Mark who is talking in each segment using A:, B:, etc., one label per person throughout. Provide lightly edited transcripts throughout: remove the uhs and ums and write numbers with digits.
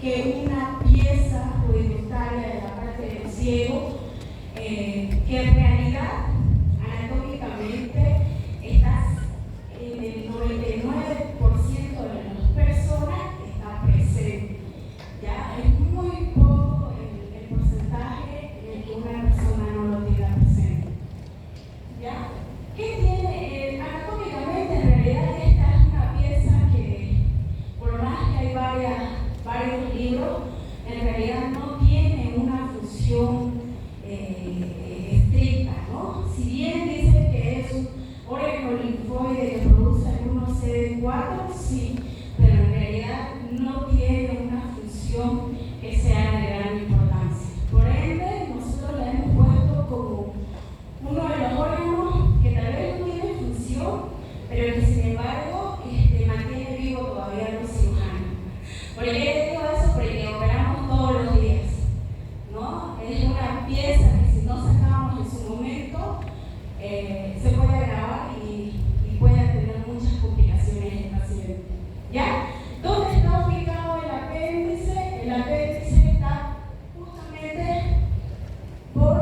A: que una pieza rudimental de la parte del ciego, que en realidad anatómicamente estás en el 99% de las personas está presente. ¿Ya? Es muy poco el porcentaje en el que una persona no lo tenga presente. ¿Ya? ¿Qué tiene? Anatómicamente, en realidad, esta es una pieza que, por más que hay varios libros, en realidad no tiene una función estricta, ¿no? Si bien dice que es un órgano linfoide que produce algunos CD4, sí, pero en realidad no tiene una función que sea de gran importancia. Por ende, nosotros la hemos puesto como uno de los órganos que tal vez no tiene función, pero que sin embargo mantiene vivo todavía los cirujanos. ¿Por qué les digo eso? Porque operamos todos los días, ¿no? Es una pieza que si no sacamos en su momento, se puede agravar y puede tener muchas complicaciones en el paciente. ¿Ya? ¿Dónde está ubicado el apéndice? El apéndice está justamente por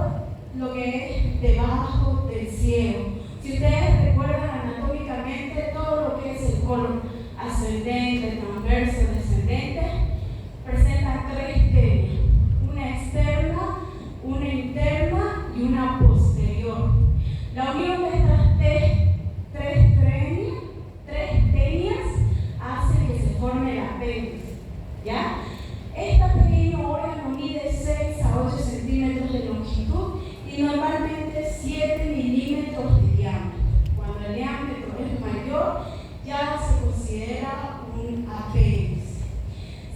A: lo que es debajo del ciego. Si ustedes recuerdan anatómicamente todo lo que es el colon ascendente, transverso, descendente, presenta tres tenias: una externa, una interna y una posterior. La unión de estas tres tenias hace que se forme el apéndice. ¿Ya? Este pequeño órgano mide 6 a 8 centímetros de longitud y normalmente 7 milímetros de diámetro. Cuando el diámetro es mayor, ya se considera un apéndice.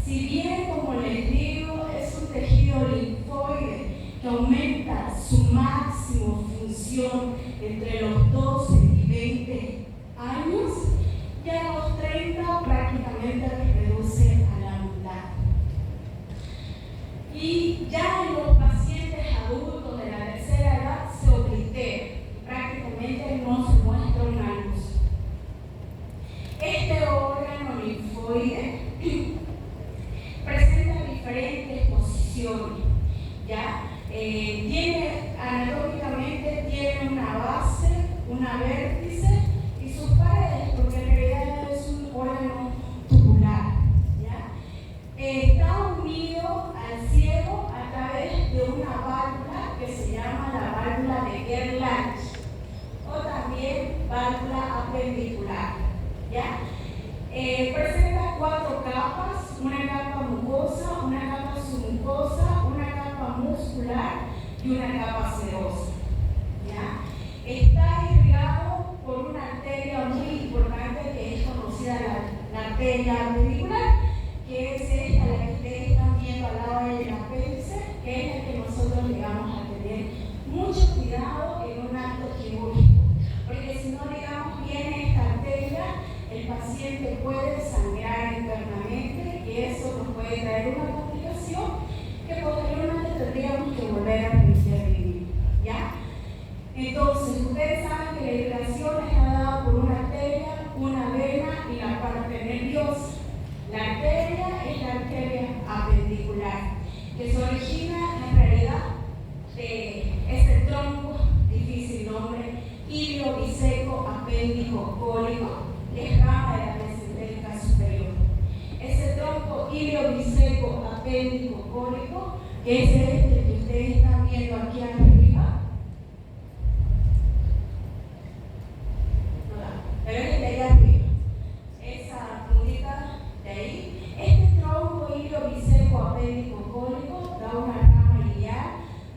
A: Si bien, como les digo, es un tejido linfoide que aumenta su máxima función entre los 12 y 20 años, ya a los 30 prácticamente reduce a la mitad. Y ya en los pacientes adultos de la tercera edad se oblitea, prácticamente no se muestra una luz. Este órgano linfoide presenta diferentes posiciones, ¿ya? Anatómicamente tiene una base, una vértice y sus paredes, porque en realidad es un órgano tubular, ¿ya? Está unido al ciego a través de una válvula que se llama la válvula de Gerlach, o también válvula apendicular, ¿ya? Presenta 4 capas: una capa mucosa, una capa submucosa, una capa muscular y una capa serosa, ¿ya? Está irrigado por una arteria muy importante que es conocida la arteria apendicular, que es esta, la que ustedes están viendo al lado del apéndice, que es la que nosotros le vamos a tener mucho cuidado en un acto quirúrgico, porque si no ligamos bien esta arteria, el paciente puede sangrar internamente y eso nos puede traer una complicación que posteriormente tendríamos que volver a revivir, ¿ya? Entonces, ustedes saben que la irrigación está dada por una arteria, una vena y la parte nerviosa. La arteria es la arteria apendicular, que se origina en realidad de este tronco, difícil nombre, ilio biseco apéndico cólico, que es rama de la mesenterica superior. Ese tronco ilio biseco apéndico cólico, que es este que ustedes están viendo aquí arriba, pero es el de ahí arriba, esa puntita de ahí. Este tronco ilio biseco apéndico cólico da una rama iliar,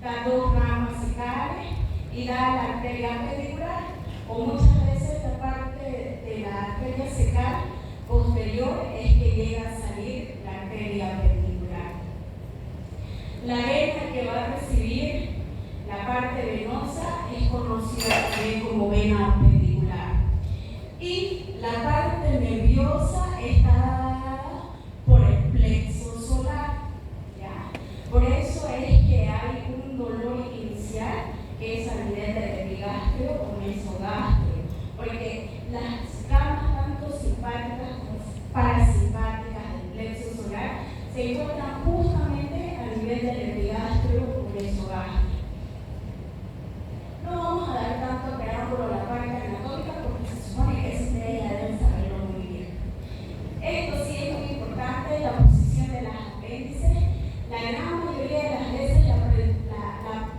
A: da 2 ramas secales y da la arteria apendicular, o muchas veces la parte de la arteria secal posterior es que llega a salir la arteria apendicular. La vena que va a recibir la parte venosa es conocida también como vena apendicular. Y la parte nerviosa está dada por el plexo solar, ¿ya? Por eso es que hay un dolor inicial que es a nivel del epigastrio o mesogastrio, porque las ramas tanto simpáticas como parasimpáticas del plexo solar se encuentran justamente a nivel del epigastrio o mesogastrio. No vamos a dar tanto preámbulo a la parte anatómica porque se supone que ustedes ya deben saberlo muy bien. Esto sí es muy importante, la posición de las apéndices. La gran mayoría de las veces la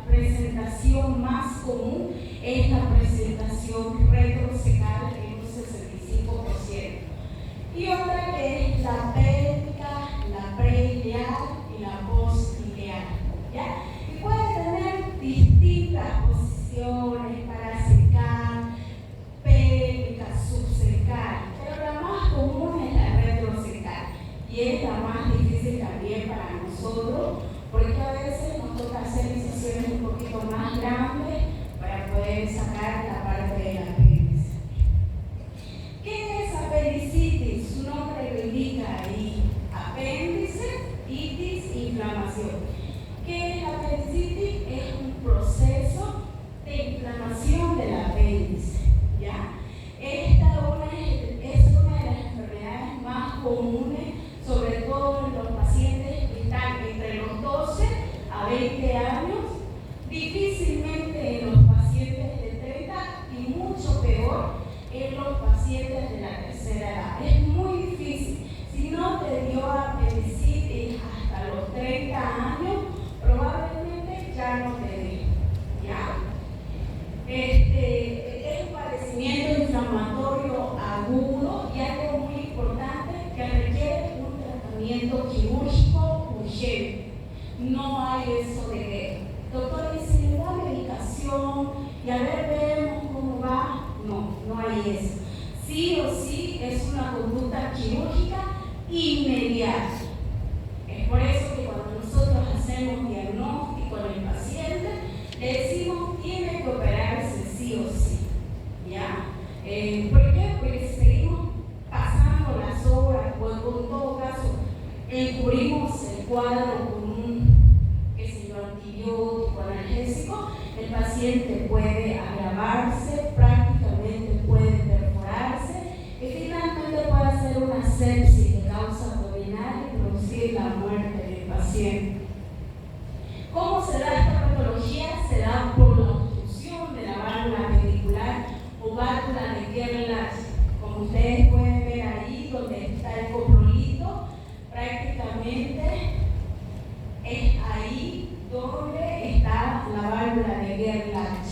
A: presentación más común es la presentación retrocecal en un 65%. Y otra que es la pélvica, la preiliar y la postiliar, ¿ya? Y puede tener distintas posiciones para secar, pélvica, subsecar, pero la más común es la retrocecal y es la más difícil también para nosotros porque a veces nos toca hacer incisiones un poquito más grandes para poder sacar la parte de la apéndice. ¿Qué es apendicitis? Su nombre lo indica ahí: apéndice, itis, inflamación. ¿Qué es la apendicitis? Es un proceso de inflamación del apéndice, ¿ya? Esta es una de las enfermedades más comunes, sobre todo en los pacientes que están entre los 12 a 20 años, difícilmente en los pacientes de 30 y mucho peor en los pacientes de la tercera edad. Es muy difícil. Si no te dio apendicitis hasta los 30 años, probablemente ya no te dé, ¿ya? Es un padecimiento inflamatorio agudo y algo muy importante que requiere un tratamiento quirúrgico urgente. No hay eso de que, doctor, ¿y si le da medicación y a ver vemos cómo va? No hay eso. Sí o sí es una conducta quirúrgica inmediata. Es por eso que cuando nosotros hacemos diagnóstico en el paciente, le decimos tiene que operarse sí o sí, ¿ya? ¿Por qué? Porque si seguimos pasando las horas o en todo caso encubrimos el cuadro con un antibiótico analgésico, el paciente puede agravarse, prácticamente puede perforarse y finalmente puede hacer una sepsis de causa abdominal y producir la muerte del paciente. ¿Cómo se da esta patología? Se da por la obstrucción de la válvula ventricular o válvula de Gerlach. Como ustedes pueden ver ahí, donde está el coprolito, prácticamente es ahí donde está la válvula de Gerlach.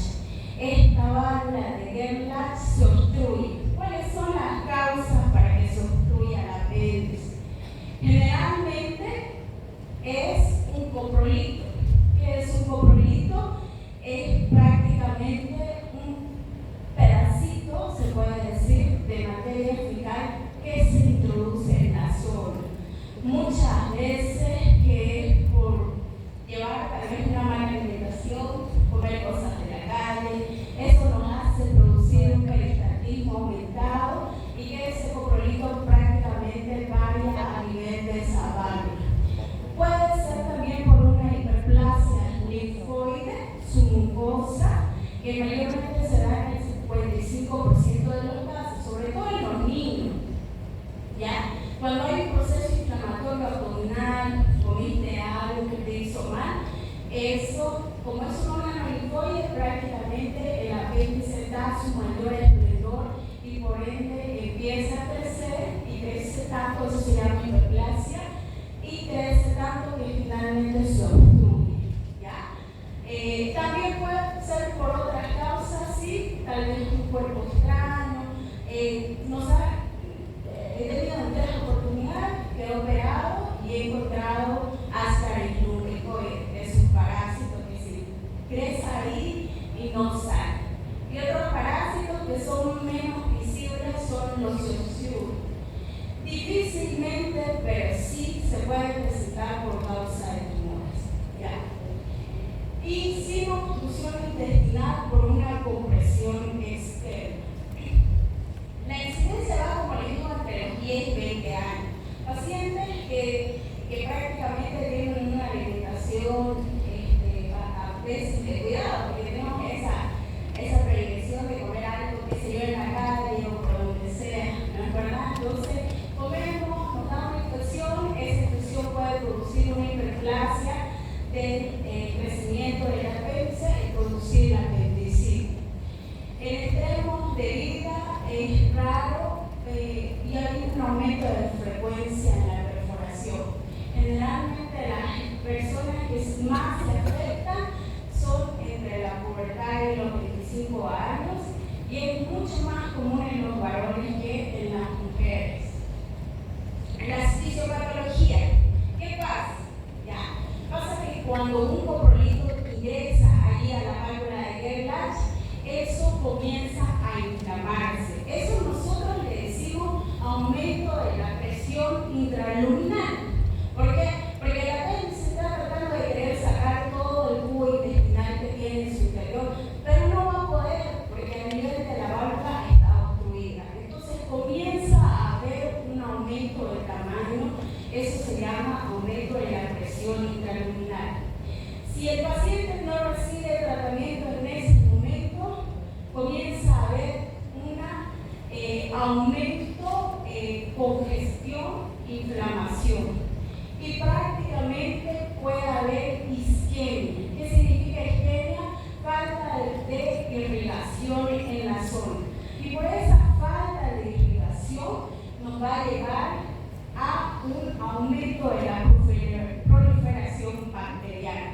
A: Esta válvula de Gerlach se obstruye. ¿Cuáles son las causas para que se obstruya el apéndice? Generalmente es un coprolito. ¿Qué es un coprolito? Es prácticamente un pedacito, se puede decir, de materia fecal que se introduce en la zona. Muchas veces que es por llevar tal vez una mala alimentación, comer cosas de la calle, eso nos hace producir un peristaltismo aumentado y que ese coprolito prácticamente vaya a nivel de esa válvula. Puede ser también por una hiperplasia linfoide submucosa, que mayormente se da en el 55% de los casos, sobre todo en los niños, ¿ya? Cuando hay un proceso inflamatorio abdominal, comiste algo que te hizo mal, eso, como es un órgano linfoide, prácticamente el apéndice da su mayor esplendor y por ende empieza a crecer y crece tanto, eso se llama hiperplasia, y crece tanto que finalmente se obstruye, ¿ya? También puede ser por otras causas, sí, tal vez un cuerpo extraño, he tenido en 3 oportunidades que he operado y he encontrado Ascaris lumbricoides, que es un parásito que se crece ahí y no sale. Y otros parásitos que son menos visibles son los Ioxiur. Difícilmente, pero sí se puede presentar por causa de tumores, ¿ya? Y sin obstrucción intestinal por una compresión externa. La incidencia va, como les digo, entre los 10 y 20 años. Pacientes que prácticamente tienen una alimentación a veces de cuidado, porque tenemos esa predilección de comer algo que se lleve en la calle o por donde sea, ¿no es verdad? Entonces, comemos, nos da una infección, esa infección puede del crecimiento del apéndice y producir la apendicitis. En extremos de vida es raro y hay un aumento de frecuencia en la perforación. Generalmente las personas que más se afectan son entre la pubertad y los 25 años y es mucho más común en los varones que en las mujeres. La fisiopatología, ¿qué pasa? Pasa que cuando un coprolito ingresa allí a la válvula de Gerlach, eso comienza a inflamarse. Eso nosotros le decimos aumento de la presión intraluminal. ¿Por qué? Porque el apéndice está tratando de querer sacar todo el cubo intestinal que tiene en su interior, pero no va a poder porque el nivel de la válvula está obstruida. Entonces comienza a haber un aumento del tamaño, eso se llama aumento de la presión intraluminal. Si el paciente no recibe tratamiento en ese momento, comienza a haber un aumento, congestión, inflamación. Y prácticamente puede haber isquemia. ¿Qué significa isquemia? Falta de irrigación en la zona. Y por esa falta de irrigación nos va a llevar a un aumento de la proliferación bacteriana.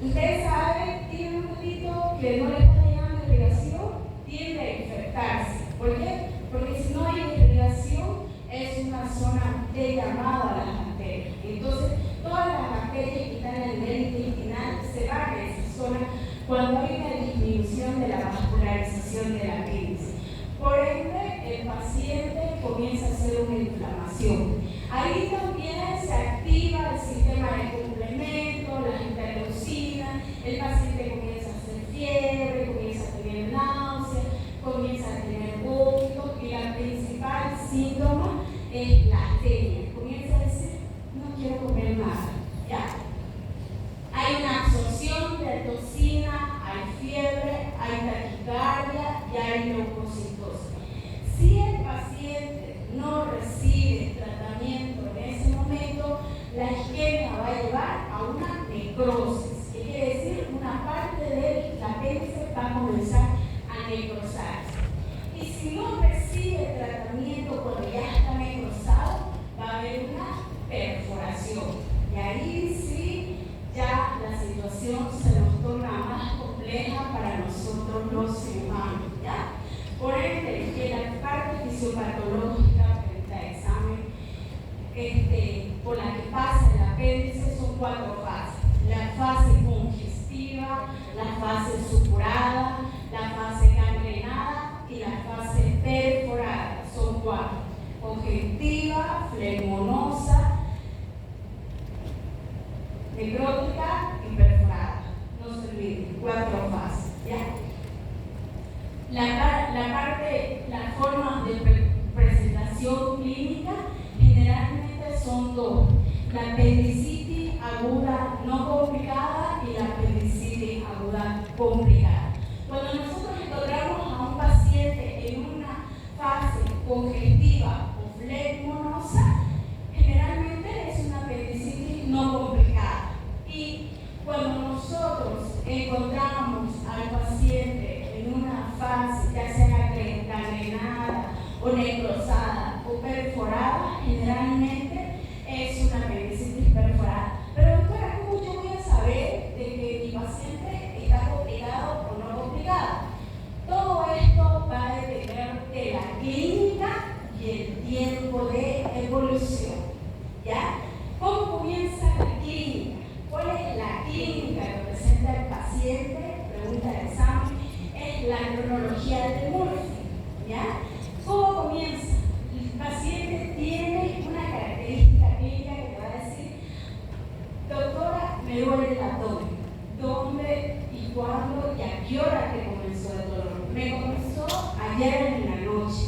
A: Ustedes saben, tiene un poquito que no le está llegando irrigación, tiende a infectarse. ¿Por qué? Porque si no hay irrigación, es una zona de llamado a las bacterias. Entonces, todas las bacterias que están en el nivel intestinal se van a esa zona cuando hay una disminución de la vascularización del apéndice. Por ende, el paciente comienza a hacer una inflamación. Ahí también se activa el sistema de complemento, las interleucinas, el paciente comienza a hacer fiebre, comienza a tener náuseas, comienza a tener vómitos y la principal síntoma es la astenia. Comienza a decir, no quiero comer nada, ¿ya? Hay una absorción de toxina, hay fiebre, hay taquicardia y hay leucocitosis. Si el paciente no recibe tratamiento en ese momento, la isquemia va a llevar a una necrosis. ¿Qué quiere decir? Una parte del apéndice va a comenzar a necrosarse. Y si no recibe tratamiento cuando ya está necrosado, va a haber una perforación. Y ahí sí, ya la situación se nos torna más compleja para nosotros los humanos, ¿ya? Por ende, que la parte fisiopatológica frente al examen por la que pasa el apéndice son 4 fases. La fase congestiva, la fase supurada, la fase gangrenada y la fase perforada. Son 4. Congestiva, flegmonosa, necrótica y perforada. No se olviden, 4 fases, ¿ya? Las formas de presentación clínica generalmente son 2. La apendicitis aguda no complicada y la apendicitis aguda complicada. Cuando nosotros encontramos a un paciente en una fase congestiva o flegmonosa, generalmente es una apendicitis no complicada. Y cuando nosotros encontramos al paciente en una fase, ya sea gangrenada o necrosada o perforada, generalmente es una apendicitis perforada. Pero doctora, ¿cómo yo voy a saber de que mi paciente está complicado o no complicado? Todo esto va a depender de la clínica y el tiempo de evolución, ¿ya? ¿Cómo comienza la clínica? ¿Cuál es la clínica que presenta el paciente? Pregunta de examen. Es la cronología de Murphy, ¿ya? ¿Cómo comienza? El paciente tiene una característica clínica que te va a decir, doctora, me duele el abdomen. ¿Dónde y cuándo y a qué hora te comenzó el dolor? Me comenzó ayer en la noche,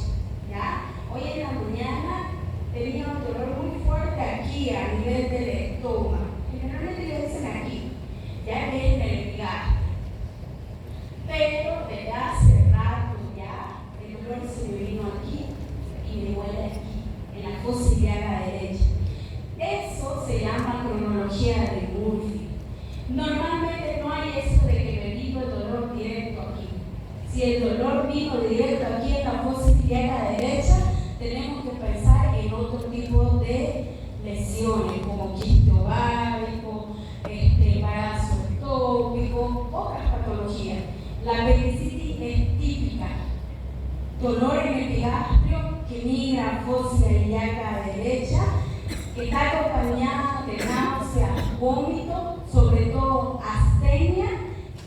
A: ¿ya? Hoy en la mañana tenía un dolor muy fuerte aquí a nivel del estómago. Generalmente le dicen aquí, ya que es en el hígado. Pero desde hace rato ya el dolor se me vino aquí y me duele aquí, en la fosa ilíaca derecha. Eso se llama cronología de Murphy. Normalmente no hay eso de que me vino el dolor directo aquí. Si el dolor vino directo aquí en la fosa ilíaca derecha, tenemos que pensar en otro tipo de lesiones, como quiste ovárico, embarazo ectópico, otras patologías. La apendicitis es típica. Dolor en el epigastrio que migra a fosa ilíaca derecha, que está acompañada de náuseas, vómito, sobre todo astenia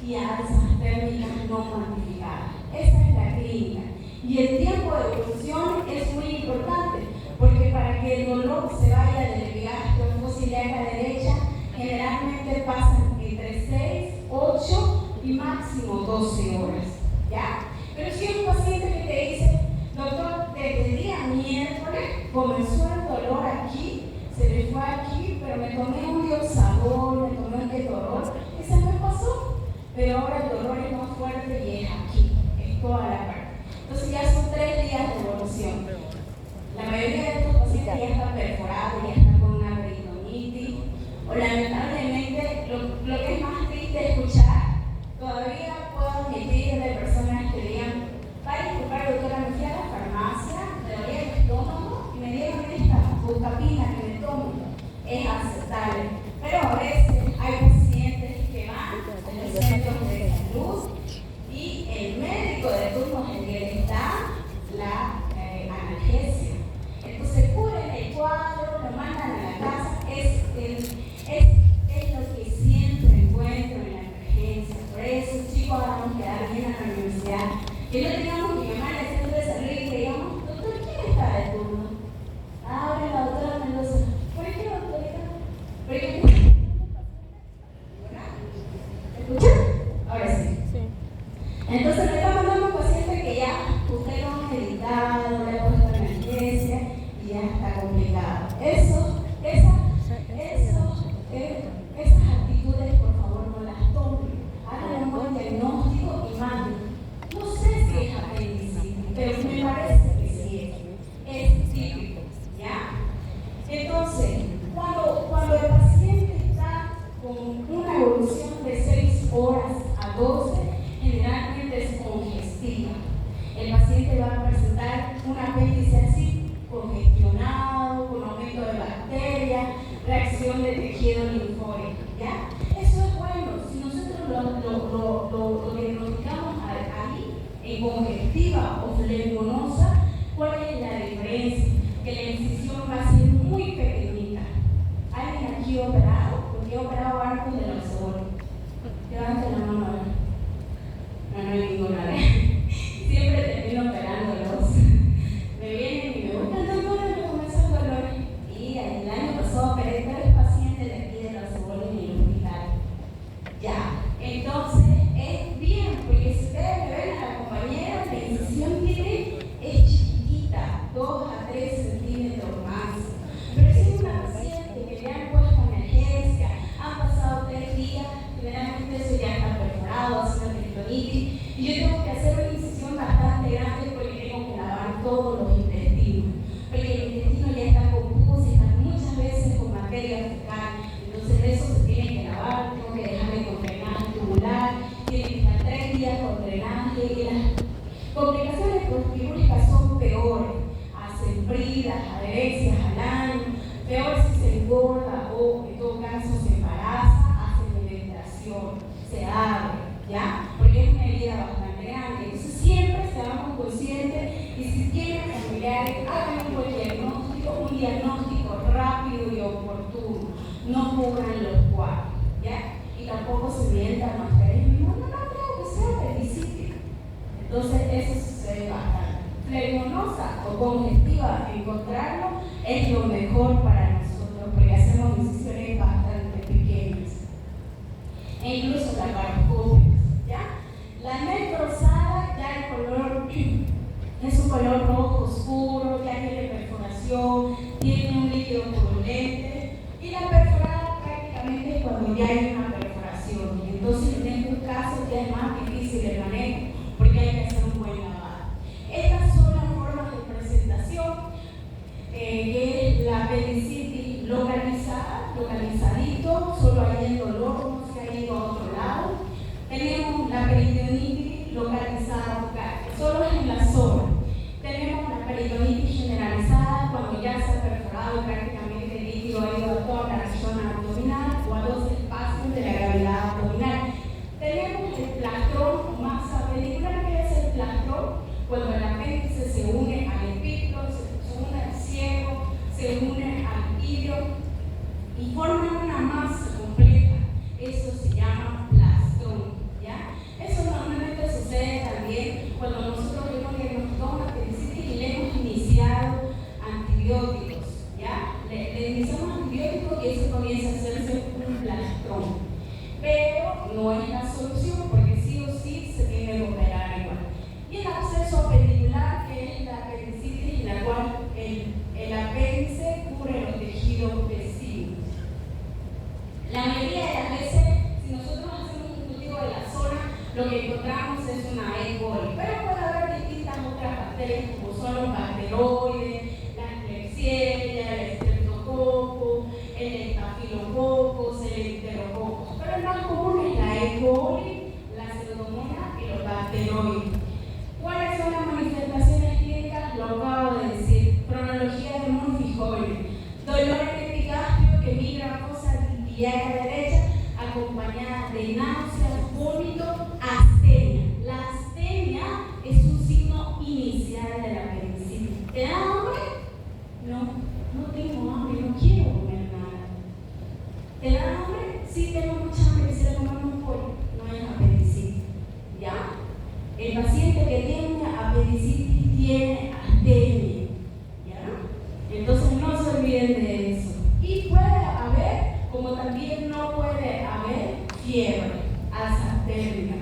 A: y alzas térmicas no cuantificadas. Esa es la clínica. Y el tiempo de evolución es muy importante, porque para que el dolor se vaya del epigastrio a fosa ilíaca derecha, generalmente pasan entre 6, 8 y máximo 12 horas. ¿Ya? Pero si hay un paciente que te dice, doctor, desde el día miércoles comenzó el dolor aquí, se me fue aquí, pero me tomé un Dioxazol, me tomé un Ketorol, y se me pasó. Pero ahora el dolor es más fuerte y es aquí, es toda la parte. Entonces ya son 3 días de evolución. La mayoría de estos pacientes ya están perforados, ya están con una peritonitis, o lamentablemente, lo que es más triste escuchar, todavía puedo admitir de personas que digan, vaya, doctora, me fui a la farmacia, me dolía el estómago y me dieron esta buscapina que me tomo. Es aceptable. Pero a veces hay pacientes que van a los centros de salud y el médico de turno en que les da la analgesia. Entonces cubren el cuadro, lo mandan a la casa. Es lo que siempre encuentro en la emergencia. Por eso, chicos, vamos a quedar bien a la universidad. Que no tengamos que llamar al centro de salud y que digamos, doctor, ¿quién está de turno? Ahora la doctora Mendoza. ¿Por qué, doctorita? Porque ¿escuchan? Ahora sí. Entonces me está mandando un paciente que ya usted lo ha meditado, le ha puesto analgesia y ya está complicado. Esas actitudes, por favor, no las tomen. Hagan un buen diagnóstico y manden. No sé si es apendicitis, pero me parece que sí es típico, ¿ya? Entonces, cuando el paciente está con una evolución de 6 horas a 12, generalmente es congestiva. El paciente va a presentar un apéndice así, congestionado, con aumento de bacterias, reacción de tejido linfóide, ¿ya? Eso es bueno. Si nosotros lo diagnosticamos ahí, en congestiva o flemonosa, ¿cuál es la diferencia? Que la incisión va a ser muy pequeñita. ¿Alguien aquí operado? Porque he operado hartos de los cebolos. Levante la mano ahora. No hay ninguna vez. Siempre termino operándolos. Me vienen y me buscan, doctora, me comenzó el dolor. Y el año pasado operé 3 pacientes de aquí de los cebolos en el hospital. Ya, entonces es bien, porque si ustedes me ven a la compañera, la incisión es chiquitita, 2 a 3 centímetros más. Pero si es una paciente que le han puesto analgesia, han pasado 3 días, generalmente eso ya está perforado, hace una peritonitis, y yo tengo que hacer una incisión bastante grande porque tengo que lavar todos los intestinos. Porque el intestino ya está con pus y está muchas veces con materia fecal. Entonces eso se tiene que lavar, tengo que dejarle con drenaje tubular, tiene que estar 3 días con drenaje y las complicaciones quirúrgicas son peores. Hacen bridas, adherencias al año, peor si se engorda o en todo caso se embaraza, hacen penetración, se abre, ¿ya? Porque es una herida bastante grande. Entonces siempre seamos conscientes y si tienen familiares, hagan un buen diagnóstico, un diagnóstico rápido y oportuno. No cubran los cuadros, ¿ya? Y tampoco se mientan mascarillas. No creo que sea apendicitis. Entonces eso sucede bastante. Flemonosa o congestiva, encontrarlo es lo mejor para nosotros porque hacemos incisiones bastante pequeñas. E incluso laparoscopias, ¿ya? La necrosada ya el color es un color rojo oscuro, ya tiene perforación, tiene un líquido purulente y la perforada prácticamente es cuando ya hay una perforación. Entonces en estos casos ya es más difícil el manejo porque hay que hacer un buen lavado. Estas son las formas de presentación, que es la apendicitis localizada, localizadito, solo hay el dolor, no se hay a la zona abdominal o a los espacios de la cavidad abdominal. Tenemos el plastrón o masa appendicular. ¿Qué es el plastrón? Cuando el apéndice se une al epíclo, se une al ciego, se une al hilo y forman una masa completa. Eso se llama plastrón, ¿ya? Eso normalmente sucede también cuando nosotros vemos que nos toma apendicitis y le hemos iniciado antibióticos, ¿ya? Le iniciamos antibióticos y eso comienza a hacerse un plastrón. Pero no es la solución porque sí o sí se tiene que operar igual. Y el absceso apendicular, que es la apendicitis en la cual el apéndice cubre los tejidos vecinos. La mayoría de las veces, si nosotros hacemos un cultivo de la zona, lo que encontramos es una E. coli, pero puede haber distintas otras bacterias como son los bacteroides, la Klebsiella, el Streptococcus, el Staphylococcus, el Enterococcus. Pero el más común es la E. coli, la Pseudomonas y los bacteroides. ¿Cuáles son las manifestaciones clínicas? Lo acabo de decir. Cronología de Murphy jóvenes. Dolor en el epigastrio que migra a fosa ilíaca derecha, acompañada de náuseas, vómito, astenia. La astenia es un signo inicial de la apendicitis. ¿Te da hambre? No tengo hambre, no quiero comer nada. ¿Te da hambre? Sí, tengo mucha hambre, quisiera comer un pollo. No es apendicitis. ¿Ya? El paciente que tiene apendicitis tiene astenia, ¿ya? Entonces no se olviden de eso. Y puede haber, como también no puede haber, fiebre, alza térmica.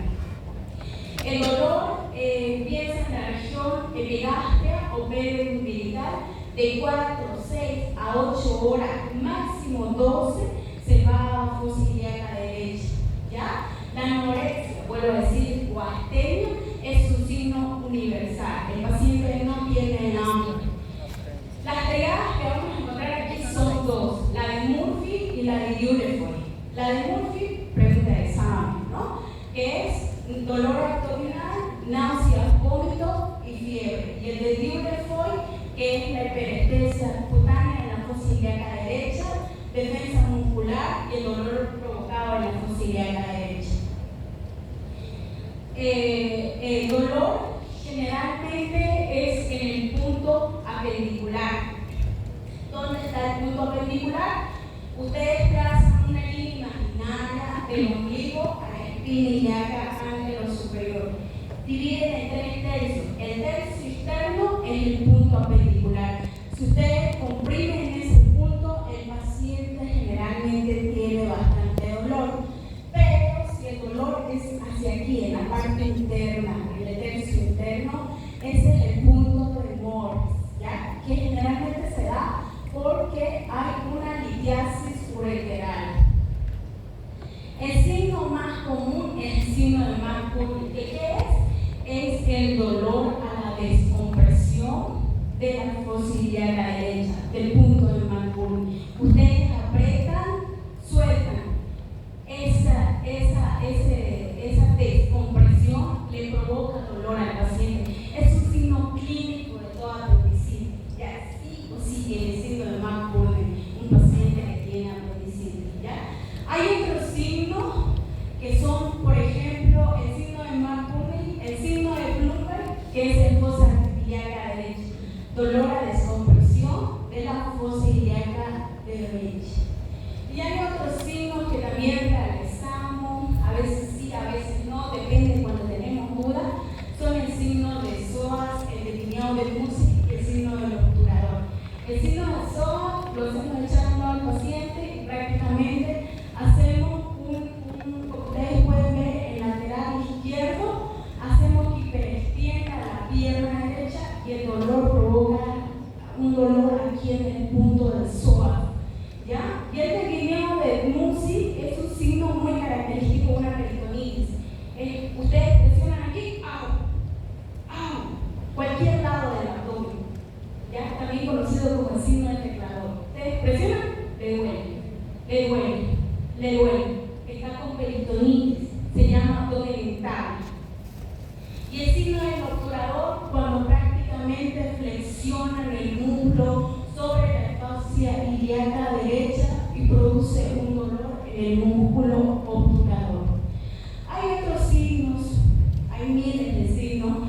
A: El dolor empieza en la región epigastria o periumbilical de 4, 6 a 8 horas, máximo 12, se va a fosa ilíaca derecha, ¿ya? La anorexia, vuelvo a decir, o astenia, es un signo universal. El paciente no tiene hambre. Las pegadas que vamos a encontrar aquí son dos, la de Murphy y la de Dieulafoy. La de Murphy, pregunta de examen, ¿no? Que es dolor abdominal, náuseas, vómito y fiebre. Y el de Dieulafoy, que es la hiperestesia cutánea en la fosa ilíaca derecha, defensa muscular y el dolor provocado en la fosa ilíaca derecha. El dolor generalmente es en el punto apendicular. ¿Dónde está el punto apendicular? Ustedes trazan una línea imaginaria del ombligo a la espina ilíaca anterosuperior. Dividen en 3 tercios. El tercio externo es el punto apendicular. Si ustedes comprimen en ese punto, el paciente generalmente tiene bastante dolor. Pero si el dolor es hacia aquí, en la parte interna, en el tercio interno, ese es el punto de Morris, ¿ya? Que generalmente se da porque hay una litiasis ureteral. El signo más común es el signo de McCurdy. ¿Qué es? Es el dolor a la descompresión de la fosa ilíaca derecha, del punto de McCurdy. Ustedes apretan, sueltan. Esa descompresión le provoca dolor al paciente. Es un signo clínico de toda apendicitis. Ya sí o sí tiene signo de McCurdy, un paciente que tiene apendicitis. ¿Ya? Hay otros signos que son, por ejemplo, el signo de McCurdy, el signo de Bloomberg, que es el fosa ilíaca derecha. Dolor a descompresión de la fosa ilíaca derecha. Y hay otros signos que también realizamos, a veces sí, a veces no, depende cuando tenemos dudas. Son el signo de psoas, el delineado de Musi y el signo del obturador. El signo de psoas lo hacemos echando al paciente y prácticamente hacemos como ustedes pueden ver, en el lateral izquierdo, hacemos que hiperextienda la pierna derecha y el dolor provoca un dolor aquí en el punto del psoas. ¿Ya? Y el delineado de Musi es un signo muy característico de una peritonitis. Ustedes presionan aquí, cualquier lado del abdomen, ¿ya? También conocido como el signo del teclador. Ustedes presionan, le duele, está con peritonitis, se llama abdominal. Y el signo del obturador, cuando prácticamente flexionan el muslo sobre la fascia ilíaca derecha y el músculo obturador. Hay otros signos, hay miles de signos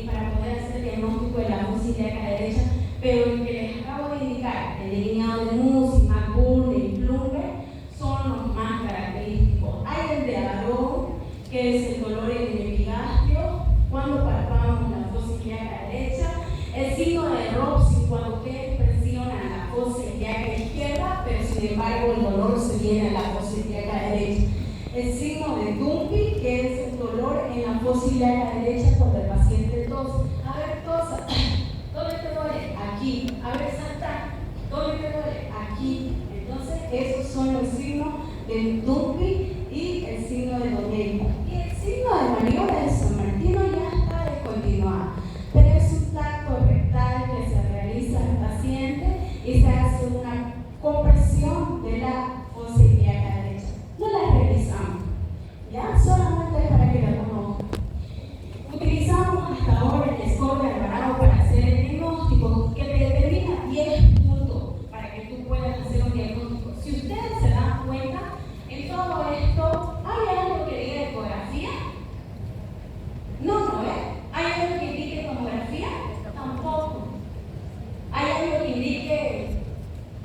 A: para poder hacer el diagnóstico de la fosa ilíaca derecha, pero el que les acabo de indicar, el delineado de Musi, McBurn y Plumber, son los más característicos. Hay el de Aron, que es el dolor en el epigastrio, cuando palpamos la fosa ilíaca derecha. El signo de Robson, cuando ustedes presionan la fosa ilíaca izquierda, pero sin embargo el dolor se viene a la fosa ilíaca derecha. El signo de Dumpy, que es el dolor en la fosa ilíaca derecha cuando el paciente tose. A ver, tosa, ¿dónde te duele? Aquí. A ver, salta, ¿dónde te duele? Aquí. Entonces, esos son los signos de Dumpy y el signo de Donnelly. Y el signo de maniobra de San Martino ya está descontinuado, pero es un tacto rectal que se realiza al paciente y se hace una compresión de la fosa ilíaca derecha. No la realizamos, ¿ya? Solamente para que la conozcan. Utilizamos hasta ahora el score de Alvarado para hacer el diagnóstico, que te determina 10 puntos para que tú puedas hacer un diagnóstico. Si ustedes se dan cuenta, en todo esto, ¿hay algo que diga ecografía? No, ¿eh? ¿Hay algo que indique tomografía? Tampoco. ¿Hay algo que indique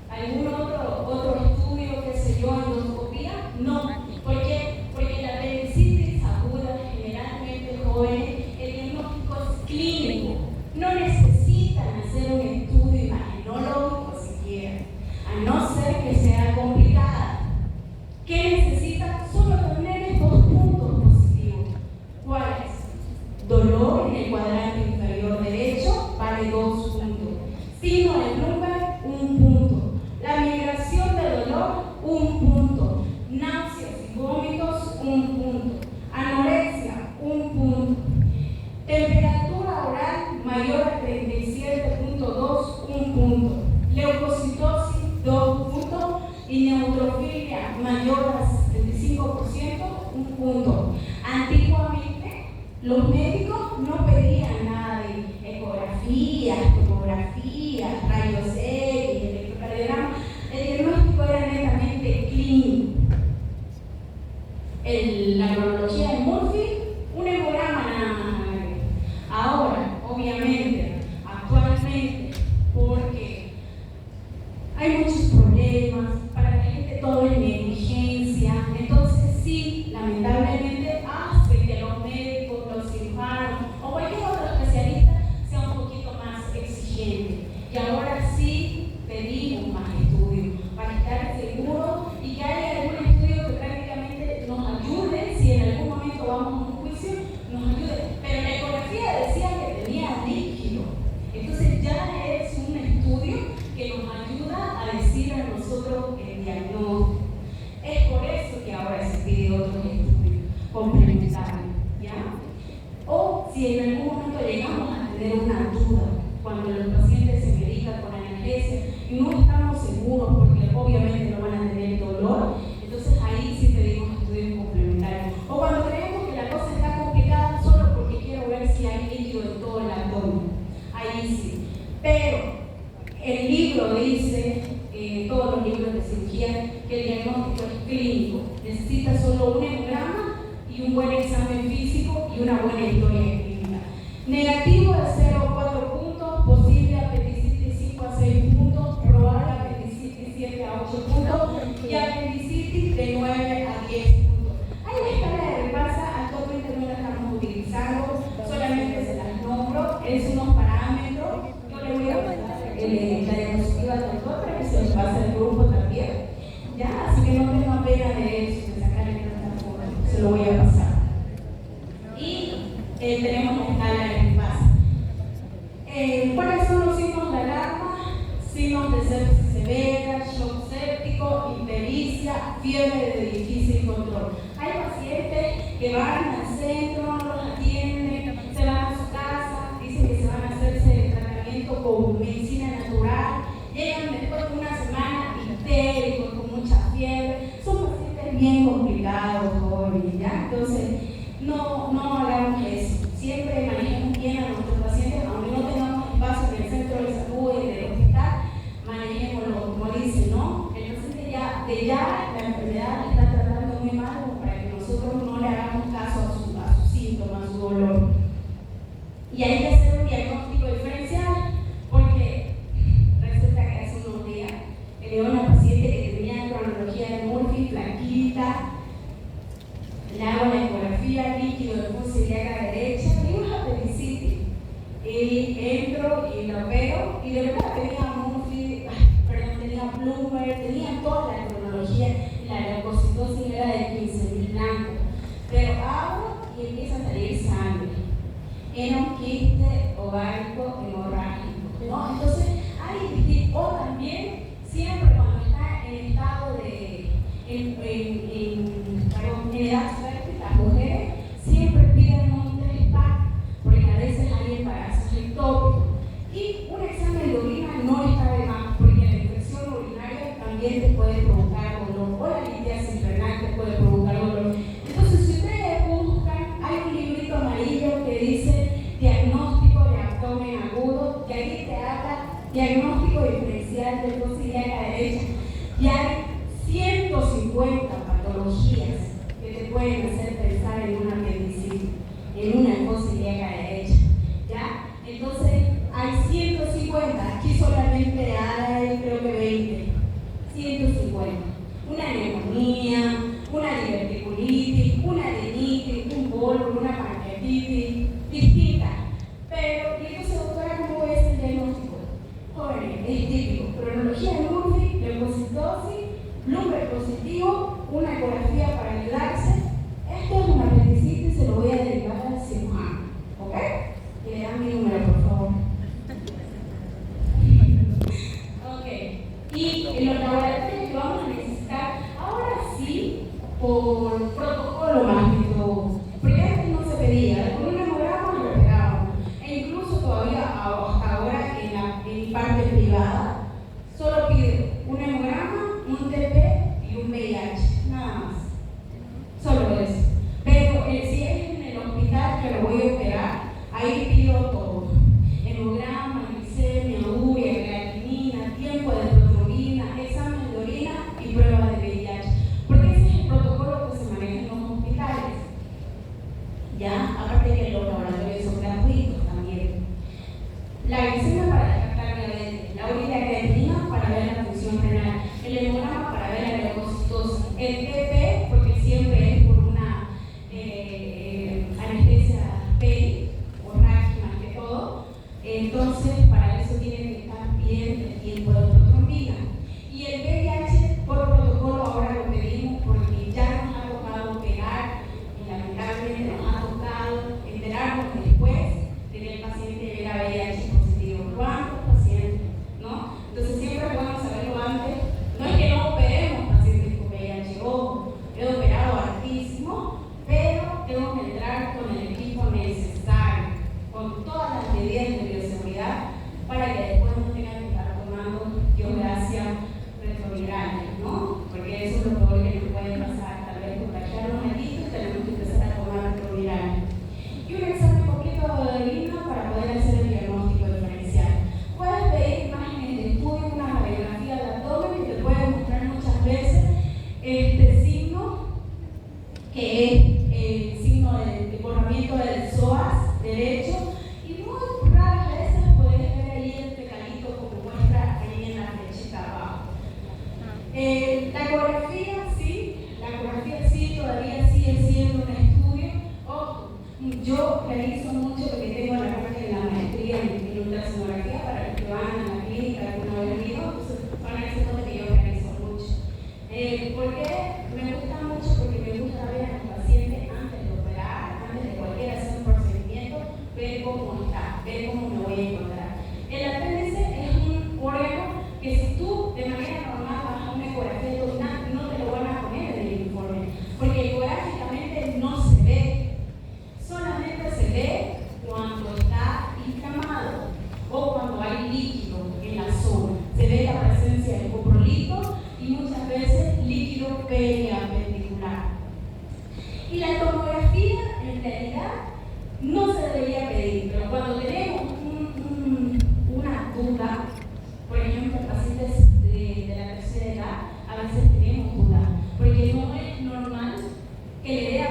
A: algún otro estudio, qué sé yo, endoscopía? No. ¿Por qué? Porque la apendicitis aguda, generalmente jóvenes, el diagnóstico es clínico. No necesitan hacer un estudio imagenológico siquiera, a no ser que sea complicada. ¿Qué necesitan? Solo tener 2 puntos positivos. ¿Cuáles? Dolor en el cuadrante inferior derecho, vale 2 puntos. Signo de Bloomberg, 1 punto. La migración de dolor, 1 punto. Náuseas y vómitos, 1 punto. Anorexia, 1 punto. Temperatura oral mayor a 37.2, 1 punto. Leucocitosis, 2 puntos. Y neutrofilia mayor a 75%, 1 punto. Antiguamente, los médicos no pedían nada de ecografías, tomografías, rayos X, electrocardiograma. El diagnóstico era netamente clínico. La neurología de Murphy, un hemograma nada más. Ahora, obviamente, actualmente, porque hay muchos problemas, para la gente todo es negligencia, entonces sí, lamentablemente hace que los médicos, los cirujanos o cualquier otro especialista sea un poquito más exigente. Y ahora sí pedimos más estudios para estar seguros y que haya algún estudio que prácticamente nos ayude, si en algún momento vamos a un juicio, nos ayude. Pero la ecografía decía que tenía líquido, entonces ya es un estudio que nos ayuda a decir a nosotros el diagnóstico. Es por eso que ahora se pide otros estudios complementarios, ¿ya? O si en algún momento llegamos a tener una duda, cuando los pacientes se medican con analgesia y no estamos seguros porque obviamente no van a tener dolor, entonces ahí sí pedimos estudios complementarios. O cuando creemos que la cosa está complicada solo porque quiero ver si hay líquido en todo el abdomen, ahí sí. Pero el libro dice, todos los libros de cirugía, que el diagnóstico es clínico. Necesita solo un hemograma y un buen examen físico y una buena historia clínica. Negativo de 0 a 4 puntos, posible apendicitis 5 a 6 puntos, probable apendicitis 7 a 8 puntos y apendicitis de 9 a 10 puntos. Hay una escala de repasa, actualmente no la estamos utilizando, solamente se las nombro, es unos parámetros. Yo le voy a pasar la diapositiva al doctor para que se los pase al grupo también, ¿ya? Así que no tengo pena de eso, de sacarle tanta foto, se lo voy a pasar. Y tenemos la escala de repasa. ¿Cuáles son los signos de alarma? Signos de sepsis severa, shock séptico, ictericia, fiebre de difícil control. Hay pacientes que van al centro, no los atienden, se van a su casa, dicen que se van a hacerse el tratamiento con medicina natural, llegan después de una semana histéricos, con mucha fiebre. Son pacientes bien complicados, jóvenes, ¿ya? Entonces, no hagamos eso. Siempre manejemos bien a nuestros pacientes, aunque no tengamos espacio en el centro de salud y del hospital, manejémoslo, como dicen, ¿no? El paciente ya la enfermedad está nosotros no le hagamos caso a sus síntomas, a su dolor. Y hay que hacer un diagnóstico diferencial, porque resulta que hace unos días tenía una paciente que tenía cronología de Murphy, flaquita, le hago la ecografía, líquido de fosa ilíaca derecha y una apendicitis. Y entro y la opero, y de verdad tenía Murphy, tenía Bloomberg, tenía toda la cronología, y la leucocitosis era de 15.000 blancos. Pero abro y empieza a salir sangre. Era un quiste ovárico hemorrágico, ¿no? Entonces, o también, siempre cuando está en estado de, en edad fértil, las mujeres siempre piden un 3-pack, porque a veces hay embarazos ectópicos. Y un examen de orina no está de más, porque la infección urinaria también te puede provocar dolor, o la litiasis renal te puede provocar dolor. Entonces, si ustedes buscan, hay un librito amarillo que dice diagnóstico de abdomen agudo, que ahí te habla diagnóstico diferencial de fosa ilíaca derecha, y hay 150 patologías que te pueden hacer pensar en una apendicitis, en una fosa ilíaca derecha, ¿ya? Entonces, hay 150, aquí solamente hay creo que 20, 150. Una neumonía, una diverticulitis, una adenitis, un bolvo, una pancreatitis, distinta. Pero, y entonces, doctora, ¿cómo es el diagnóstico? Jóvenes, es típico. Cronología de Murphy, leucocitosis, Bloomberg positivo, una ecografía para ayudarse. Esto es una apendicitis, se lo voy a derivar al cirujano. ¿Ok? Que le dan mi número, por favor. Ok. Y en los laboratorios que vamos a necesitar, ahora sí, por protocolo más que todo. Porque antes no se pedía, con un hemograma lo pegábamos. E incluso todavía, hasta ahora, en parte privada, solo pide un hemograma, un TP y un VIH, nada más. Solo eso. Pero si es en el hospital que lo voy a operar, ahí pido todo. Hemograma, glicemia, urea, creatinina, tiempo de proteína, examen de orina y pruebas de VIH. Porque ese es el protocolo que se maneja en los hospitales. Ya, aparte que los laboratorios son gratuitos también. La glicemia para detectar diabetes, la urea, creatinina para ver la función renal, el hemograma para ver la leucocitosis, el TP porque siempre es por una anestesia peri o raquis más que todo. Entonces, para eso tiene que estar bien el tiempo de protrombina. Y el VIH, por protocolo, ahora lo pedimos porque ya nos ha tocado operar y lamentablemente nos ha tocado enterarnos después de que el paciente era VIH positivo. ¿Cuántos pacientes? ¿No? Entonces, siempre es bueno saberlo antes. No es que no operemos pacientes con VIH, ojo, he operado hartísimo, pero tengo que entrar con el equipo necesario, con todas las medidas de bioseguridad para que después no tengan que estar tomando, Dios gracias, retrovirales, ¿no? Porque eso es lo peor que nos puede pasar, tal vez contagiarnos un poquito y tenemos que empezar a tomar retrovirales. Y un examen poquito de orina para poder hacer el diagnóstico diferencial. Puedes pedir imágenes de estudio, una radiografía de abdomen que te puede mostrar muchas veces este signo, que es el signo de borramiento del psoas derecho, y muy raras veces puedes ver ahí el fecalito como muestra ahí en la flechita abajo. La ecografía sí, todavía sigue siendo un estudio. Ojo, yo realizo mucho porque tengo la parte de la maestría en ultrasonografía para los que van a la clínica alguna vez venido, entonces van a decir que yo realizo mucho. ¿Por qué? Me gusta mucho porque me gusta ver a los pacientes antes de operar, antes de cualquier hacer un procedimiento, ver cómo está, ver cómo me voy a encontrar. El apéndice es un órgano que si tú de manera normal vas a una ecografía abdominal, no te lo van a poner en el informe, porque ecográficamente no se ve, solamente se ve cuando está inflamado o cuando hay líquido en la zona. Se ve la presencia de coprolito y muchas veces líquido periapendicular. Y la tomografía, en realidad, no se debería pedir, pero cuando tenemos una duda, por ejemplo, pacientes de la tercera edad, a veces tenemos duda, porque no es normal que le dé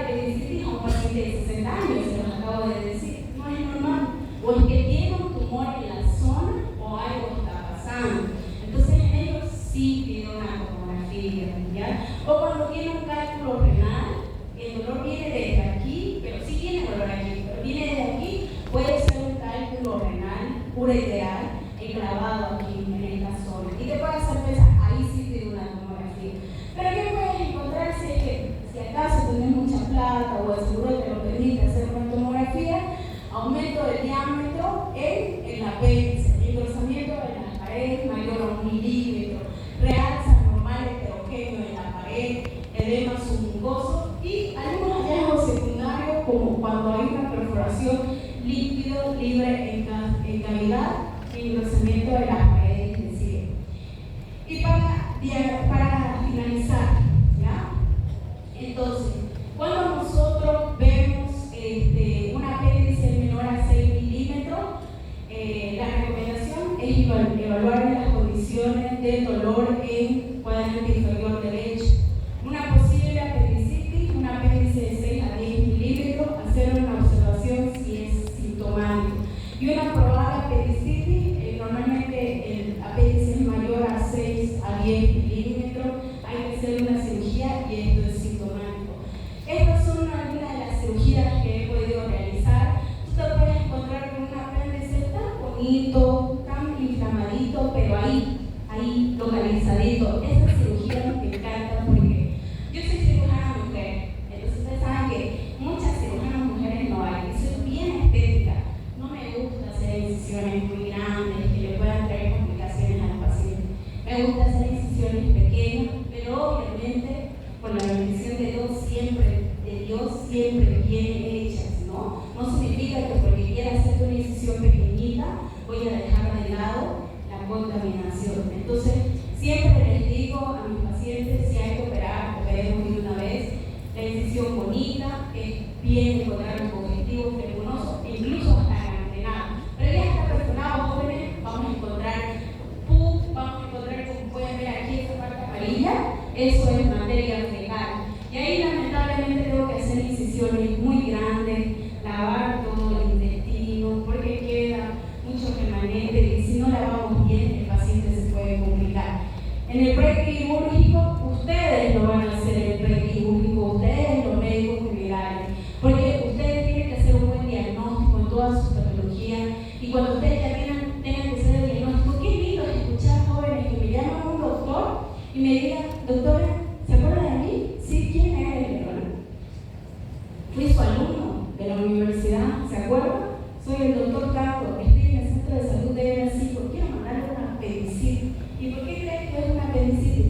A: dolor renal, el dolor viene desde aquí, pero sí tiene dolor aquí, pero viene desde aquí, puede ser un cálculo renal, ureteral, clavado aquí en esta zona. Y te puede hacer pensar, ahí sí tiene una tomografía. Pero ¿qué puedes encontrar si acaso tenés mucha plata o el seguro te lo permite hacer una tomografía? Aumento del diámetro en el apéndice, engrosamiento de las paredes mayor a 1 milímetro, realza normal heterogéneo en la pared, edema submucoso y algunos hallazgos secundarios como cuando hay una perforación líquido libre en cavidad y engrosamiento de las paredes en sí. Y para finalizar, ¿ya? Entonces, cuando nosotros vemos un apéndice menor a 6 milímetros, la recomendación es evaluar las condiciones de dolor en cuadrante inferior derecho. Una posible apendicitis, un apéndice de 6 a 10 milímetros, hacer una observación si es sintomático. Y una probable apendicitis, normalmente el apéndice es mayor a 6 a 10 milímetros, hay que hacer una cirugía y esto es sintomático. Estas son algunas de las cirugías que he podido realizar. Tú te puedes encontrar con un apéndice tan bonito, tan inflamadito, pero ahí localizadito. Esas cirugías me encantan porque yo soy cirujana mujer, entonces ustedes saben que muchas cirujanas mujeres no hay, y soy bien estética. No me gusta hacer incisiones muy grandes que le puedan traer complicaciones al paciente. Me gusta hacer incisiones pequeñas, pero obviamente con la bendición de Dios siempre bien hechas, ¿no? No significa que porque quiera hacer una incisión pequeñita voy a dejar de lado la contaminación. Entonces, siempre les digo a mis pacientes, si hay que operar, operemos de una vez. La incisión bonita, es bien encontrar un objetivo flemonoso, incluso hasta gangrenado. Pero ya está personado, jóvenes, vamos a encontrar pus, vamos a encontrar, como pueden ver aquí, esta parte amarilla, eso es materia fecal. Y ahí lamentablemente tengo que hacer incisiones muy grandes, lavar todo el intestino, porque queda mucho remanente y si no lavamos bien, el paciente se puede complicar. En el prequirúrgico, ustedes lo van a hacer en el prequirúrgico, ustedes los médicos generales, porque ustedes tienen que hacer un buen diagnóstico en todas sus patologías y cuando ustedes ya tengan que hacer el diagnóstico, qué lindo es escuchar jóvenes que me llaman a un doctor y me digan, doctora, ¿se acuerda de mí? Sí, ¿quién era el doctor? Fui su alumno de la universidad, ¿se acuerda? Soy el doctor Canto, estoy en el centro de salud de Brasil, quiero mandarle una apendicitis. ¿Y por qué cree que es una apendicitis?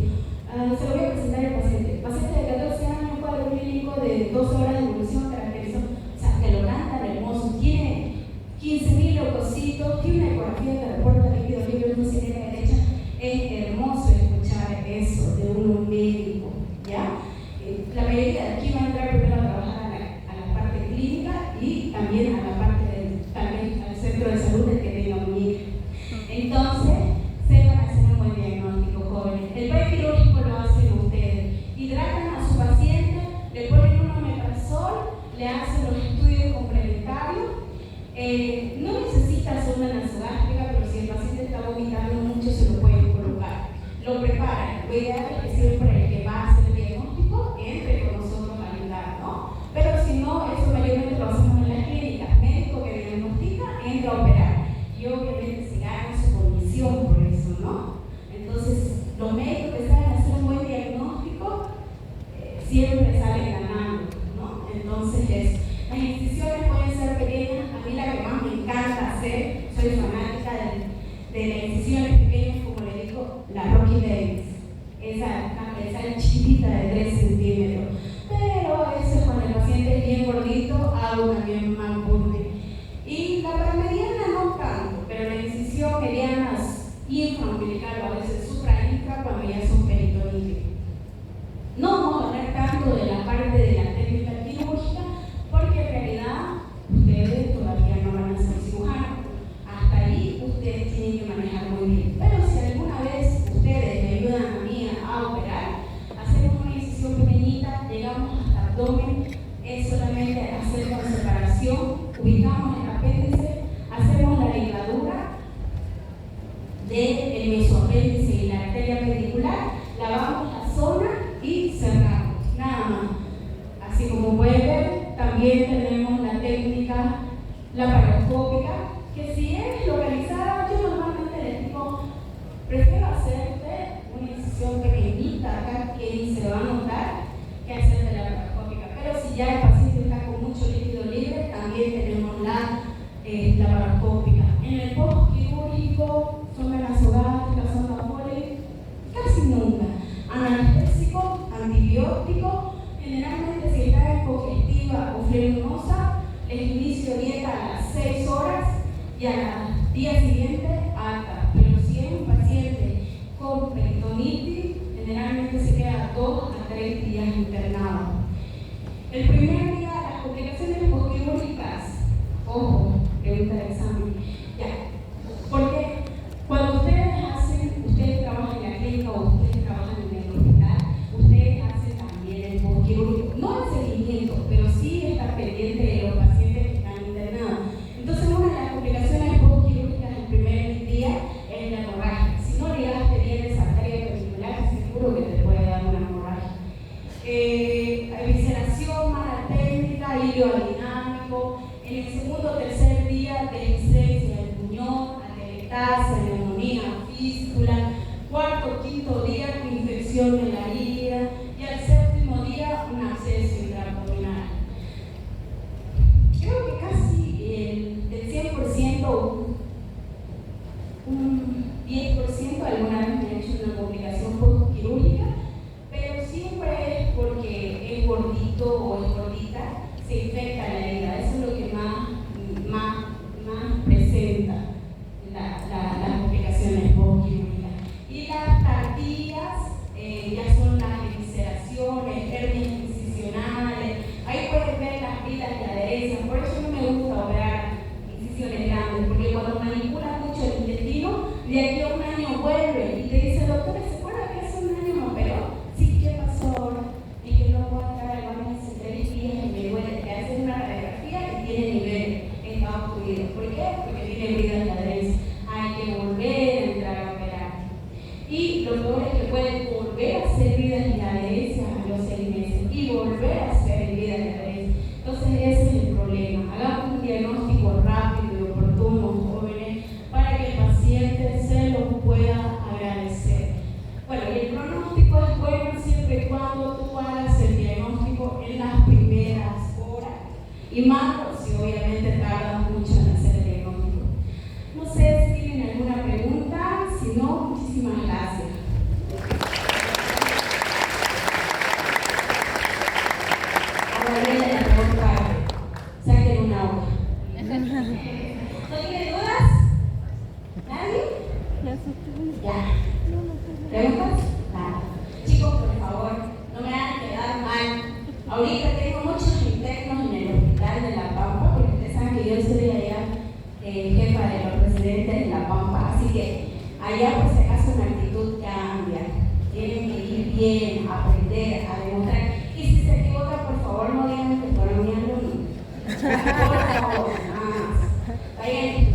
A: Se lo voy a presentar al paciente. El paciente de 14 años, un cuadro clínico de 12 horas de evolución caracterizó, o sea, que lo cantan hermoso, tiene 15.000 leucocitos, tiene una ecografía que reporta líquido libre en una sirena derecha. Es hermoso escuchar eso de un médico, ¿ya? La mayoría de aquí va a entrar primero a trabajar a la parte clínica y también a la parte también al centro de salud del que tenga un hijo. Entonces, sepan hacer un buen diagnóstico, jóvenes. El prequirúrgico lo hacen ustedes. Hidratan a su paciente, le ponen un omeprazol, le hacen los estudios complementarios. No necesita sonda nasogástrica, pero si el paciente está vomitando mucho, se lo pueden colocar. Lo preparan. Lo ideal es que siempre el que va a hacer el diagnóstico entre con nosotros a ayudar, ¿no? Pero si no, eso mayormente lo hacemos en las clínicas. Médico que diagnostica entra a operar. Y obviamente se gana su comisión por eso, ¿no? Entonces, los médicos que saben hacer un buen diagnóstico siempre salen ganando, ¿no? Entonces, las incisiones pueden ser pequeñas. A mí la que más me encanta hacer, soy fanática de las incisiones pequeñas, como le digo, la Rocky Davis. Esa chiquita de 3 centímetros. Pero a veces cuando el paciente es bien gordito, hago también más burde. Y la paramediana no tanto, pero la incisión mediana infraumbilical o a veces suprainfra cuando ya son peritonitis. No vamos a hablar tanto de la parte de la técnica quirúrgica porque en realidad ustedes todavía no van a ser cirujanos. Hasta ahí ustedes tienen que manejar muy bien. Pero si alguna vez ustedes me ayudan a mí a operar, hacemos una incisión pequeñita en el postquirúrgico son benzodiazepínicas, son Napoli, casi nunca. Analgésico, antibiótico, generalmente si está en congestiva o flemosa, les inicio dieta a las 6 horas y al día siguiente alta. Pero si es un paciente con peritonitis, generalmente se queda 2 a 3 días internado. El primer día, las complicaciones postquirúrgicas, ojo, pregunta de examen, ya, porque cuando ustedes trabajan en la clínica o ustedes trabajan en el hospital, ustedes hacen también el postquirúrgico, no el seguimiento, pero sí estar pendiente de los pacientes que están internados. Entonces, una de las complicaciones postquirúrgicas el primer día es la hemorragia. Si no ligaste bien esa arteria ventricular, seguro que te puede dar una hemorragia. Evisceración, mala técnica, hilo dinámico. En el segundo o tercer día, dehiscencia del puñón, atelectasia, neumonía, fístula. Cuarto o quinto día, infección de la herida. Y al séptimo día, un absceso intraabdominal. Creo que casi del 100%, un 10% alguna vez me ha hecho una complicación postquirúrgica, pero siempre es porque es gordito o es gordita, se infecta la herida. Eso es lo que más presenta las complicaciones postquirúrgicas. Y las tardías ya son las evisceraciones, hernias incisionales. Ahí pueden ver las vidas de adherencia. Por eso no me gusta operar incisiones grandes, porque cuando manipulan mucho el intestino, de aquí a un año vuelve y te dice, doctora, ¿se acuerda que hace un año me operó? Sí, ¿qué pasó ahora? Es que no puedo entrar al baño hace 3 días y me duele. Te hacen una radiografía y tiene nivel, está obstruido. ¿Por qué? Porque tiene bridas de adherencia. Hay que volver a entrar a operar. Y lo peor es que pueden volver a hacer bridas de adherencia a los 6 meses y volver a hacer bridas de adherencia. Entonces ese es el problema. Hagamos un diagnóstico rápido y oportuno, jóvenes, para que el paciente se lo pueda agradecer. Bueno, y el pronóstico es bueno siempre y cuando tú hagas el diagnóstico en las primeras horas y más si obviamente tardas mucho en hacer el diagnóstico. No sé si tienen alguna pregunta, si no, muchísimas gracias. Ahora viene la pregunta, saquen una hoja. ¿No tienen dudas? ¿Nadie? Ya. ¿Preguntas? Nada. Chicos, por favor, no me hagan quedar mal. Ahorita tengo muchos internos en el hospital de La Pampa, porque ustedes saben que yo soy allá jefa de los residentes de La Pampa, así que allá por si acaso una actitud cambia. Tienen que ir bien, aprender, a demostrar. Y si se equivocan, por favor, no digan que fueron mi alumno. Por favor, nada más. Vayan